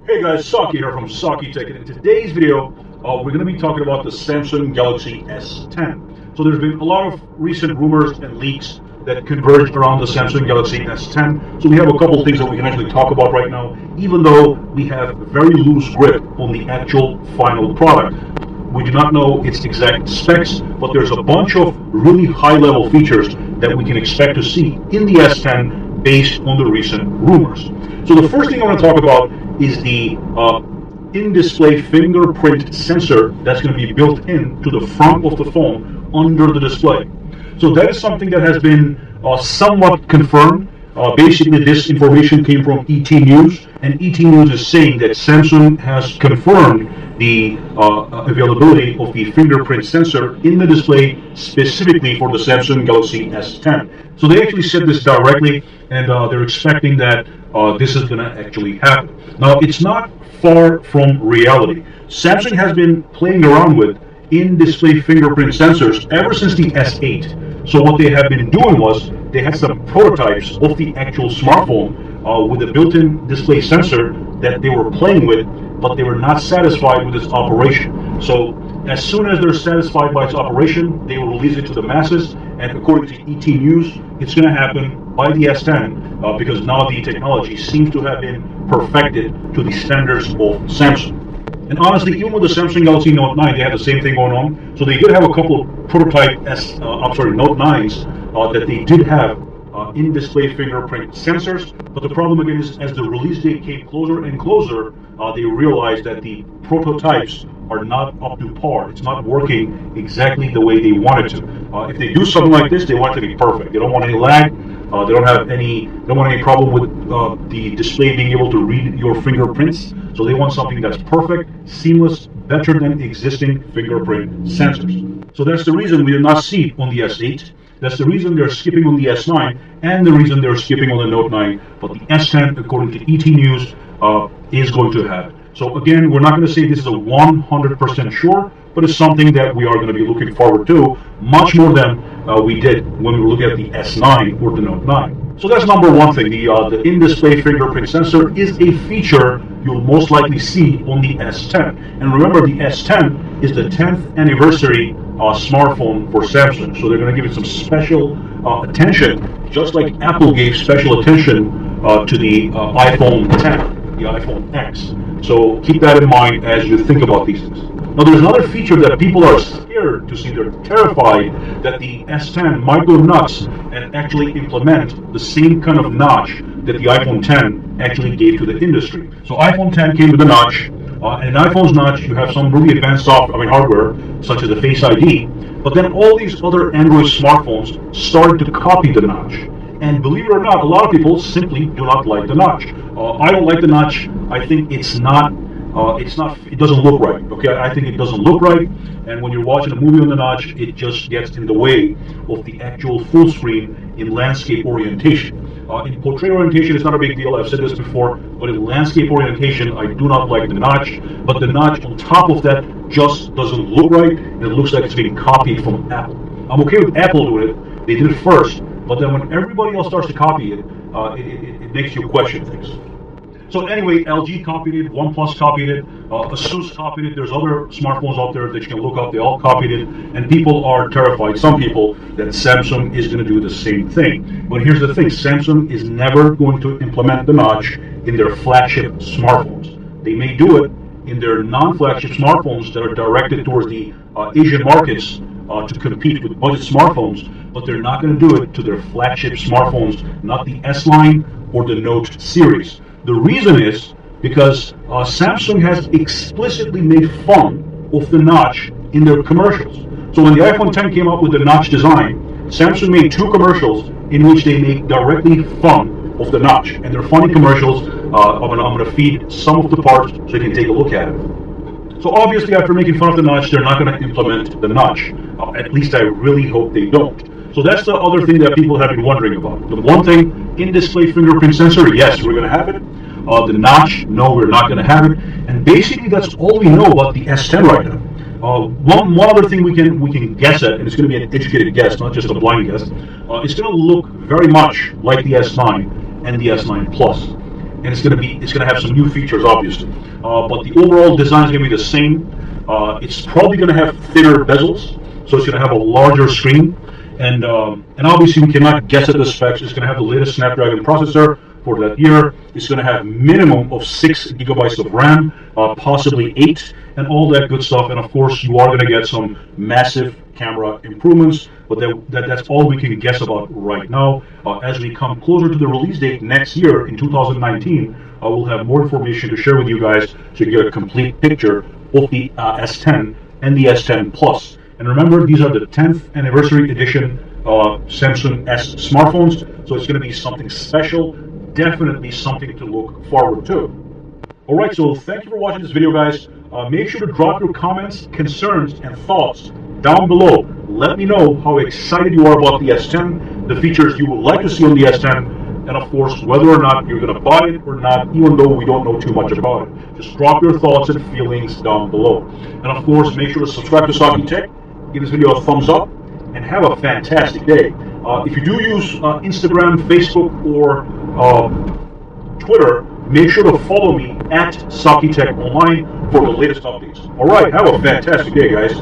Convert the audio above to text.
Hey guys, Saki here from Saki Tech, and in today's video, we're going to be talking about the Samsung Galaxy S10. So there's been a lot of recent rumors and leaks that converged around the Samsung Galaxy S10. So we have a couple things that we can actually talk about right now, even though we have very loose grip on the actual final product. We do not know its exact specs, but there's a bunch of really high-level features that we can expect to see in the S10 based on the recent rumors. So the first thing I want to talk about is the in-display fingerprint sensor that's going to be built into the front of the phone under the display. So that is something that has been somewhat confirmed. Basically, this information came from ET News, and ET News is saying that Samsung has confirmed the availability of the fingerprint sensor in the display specifically for the Samsung Galaxy S10. So they actually said this directly, and they're expecting that this is going to actually happen. Now, it's not far from reality. Samsung has been playing around with in-display fingerprint sensors ever since the S8. So what they have been doing was they had some prototypes of the actual smartphone with a built-in display sensor that they were playing with, but they were not satisfied with its operation. So as soon as they're satisfied by its operation, they will release it to the masses, and according to ET News, it's going to happen by the S10 because now the technology seems to have been perfected to the standards of Samsung. And honestly, even with the Samsung Galaxy Note 9, they had the same thing going on. So they did have a couple of prototype Note 9s that they did have in-display fingerprint sensors. But the problem again is, as the release date came closer and closer, they realized that the prototypes are not up to par. It's not working exactly the way they want it to. If they do something like this, they want it to be perfect. They don't want any lag. They don't want any problem with the display being able to read your fingerprints. So they want something that's perfect, seamless, better than existing fingerprint sensors. So that's the reason we did not see it on the S8. That's the reason they're skipping on the S9, and the reason they're skipping on the Note 9. But the S10, according to ET News, is going to have it. So again, we're not going to say this is a 100% sure, but it's something that we are going to be looking forward to much more than we did when we were looking at the S9 or the Note 9. So that's number one thing. The in-display fingerprint sensor is a feature you'll most likely see on the S10. And remember, the S10 is the 10th anniversary smartphone for Samsung. So they're going to give it some special attention, just like Apple gave special attention to the iPhone 10, the iPhone X. So keep that in mind as you think about these things. Now, there's another feature that people are scared to see. They're terrified that the S10 might go nuts and actually implement the same kind of notch that the iPhone 10 actually gave to the industry. So iPhone 10 came with a notch, and in iPhone's notch, you have some really advanced hardware, such as the Face ID, but then all these other Android smartphones started to copy the notch. And believe it or not, a lot of people simply do not like the notch. I don't like the notch. I think it doesn't look right. Okay, I think it doesn't look right. And when you're watching a movie on the notch, it just gets in the way of the actual full screen in landscape orientation. In portrait orientation, it's not a big deal. I've said this before. But in landscape orientation, I do not like the notch. But the notch on top of that just doesn't look right. And it looks like it's being copied from Apple. I'm okay with Apple doing it. They did it first. But then when everybody else starts to copy it, it makes you question things. So anyway, LG copied it, OnePlus copied it, Asus copied it. There's other smartphones out there that you can look up. They all copied it, and people are terrified, some people, that Samsung is going to do the same thing. But here's the thing, Samsung is never going to implement the notch in their flagship smartphones. They may do it in their non-flagship smartphones that are directed towards the Asian markets to compete with budget smartphones, but they're not going to do it to their flagship smartphones, not the S line or the Note series. The reason is because Samsung has explicitly made fun of the notch in their commercials. So when the iPhone 10 came out with the notch design, Samsung made two commercials in which they make directly fun of the notch. And they're funny commercials. I'm going to feed some of the parts so you can take a look at it. So obviously, after making fun of the notch, they're not going to implement the notch. At least I really hope they don't. So that's the other thing that people have been wondering about. The one thing, in-display fingerprint sensor, yes, we're going to have it. The notch, no, we're not going to have it. And basically, that's all we know about the S10 right now. One other thing we can guess at, and it's going to be an educated guess, not just a blind guess. It's going to look very much like the S9 and the S9 Plus. and it's gonna have some new features, obviously. But the overall design is gonna be the same. It's probably gonna have thinner bezels, so it's gonna have a larger screen, and obviously we cannot guess at the specs. It's gonna have the latest Snapdragon processor for that year. It's going to have minimum of 6 gigabytes of RAM, possibly 8, and all that good stuff. And of course, you are going to get some massive camera improvements, but that's all we can guess about right now. As we come closer to the release date next year in 2019, we'll have more information to share with you guys so you can get a complete picture of the S10 and the S10 Plus. And remember, these are the 10th anniversary edition Samsung S smartphones, so it's going to be something special. Definitely something to look forward to. Alright, so thank you for watching this video, guys. Make sure to drop your comments, concerns, and thoughts down below. Let me know how excited you are about the S10, the features you would like to see on the S10, and of course, whether or not you're going to buy it or not, even though we don't know too much about it. Just drop your thoughts and feelings down below. And of course, make sure to subscribe to Saki Tech, give this video a thumbs up, and have a fantastic day. If you do use Instagram, Facebook, or Twitter, make sure to follow me at Saki Tech Online for the latest updates. Alright, have a fantastic day, guys.